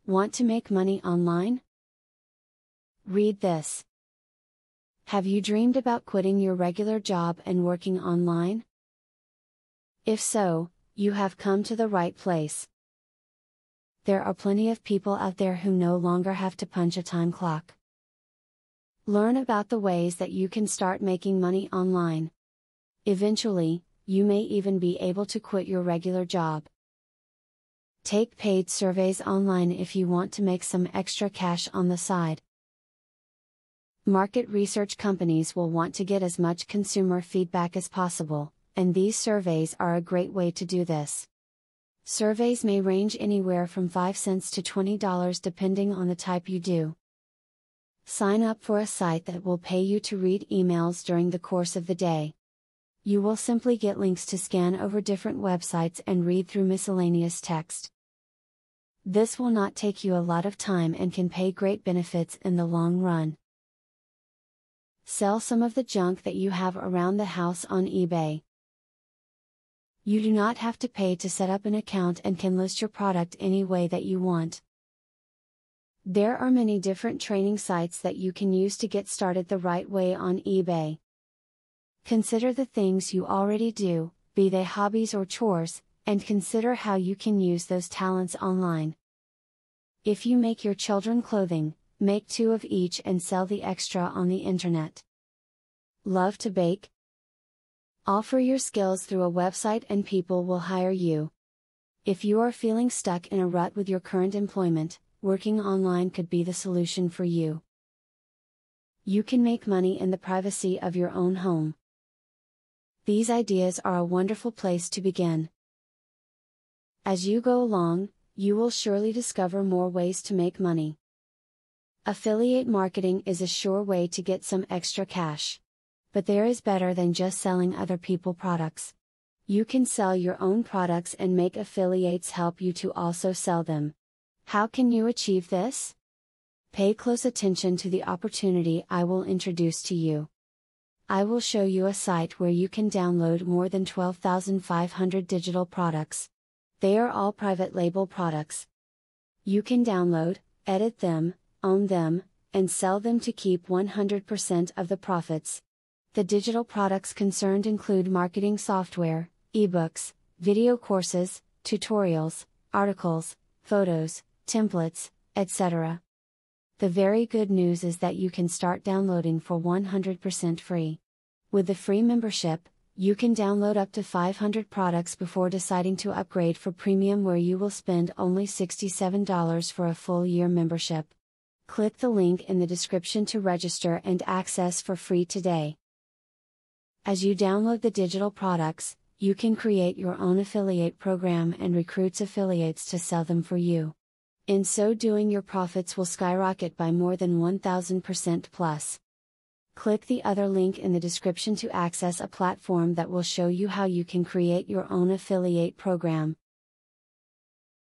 Want to make money online? Read this. Have you dreamed about quitting your regular job and working online? If so, you have come to the right place. There are plenty of people out there who no longer have to punch a time clock. Learn about the ways that you can start making money online. Eventually, you may even be able to quit your regular job. Take paid surveys online if you want to make some extra cash on the side. Market research companies will want to get as much consumer feedback as possible, and these surveys are a great way to do this. Surveys may range anywhere from 5 cents to $20 depending on the type you do. Sign up for a site that will pay you to read emails during the course of the day. You will simply get links to scan over different websites and read through miscellaneous text. This will not take you a lot of time and can pay great benefits in the long run. Sell some of the junk that you have around the house on eBay. You do not have to pay to set up an account and can list your product any way that you want. There are many different training sites that you can use to get started the right way on eBay. Consider the things you already do, be they hobbies or chores, and consider how you can use those talents online. If you make your children clothing, make 2 of each and sell the extra on the internet. Love to bake? Offer your skills through a website and people will hire you. If you are feeling stuck in a rut with your current employment, working online could be the solution for you. You can make money in the privacy of your own home. These ideas are a wonderful place to begin. As you go along, you will surely discover more ways to make money. Affiliate marketing is a sure way to get some extra cash. But there is better than just selling other people's products. You can sell your own products and make affiliates help you to also sell them. How can you achieve this? Pay close attention to the opportunity I will introduce to you. I will show you a site where you can download more than 12,500 digital products. They are all private label products. You can download, edit them, own them, and sell them to keep 100% of the profits. The digital products concerned include marketing software, ebooks, video courses, tutorials, articles, photos, templates, etc. The very good news is that you can start downloading for 100% free. With the free membership, you can download up to 500 products before deciding to upgrade for premium, where you will spend only $67 for a full year membership. Click the link in the description to register and access for free today. As you download the digital products, you can create your own affiliate program and recruit affiliates to sell them for you. In so doing, your profits will skyrocket by more than 1,000% plus. Click the other link in the description to access a platform that will show you how you can create your own affiliate program.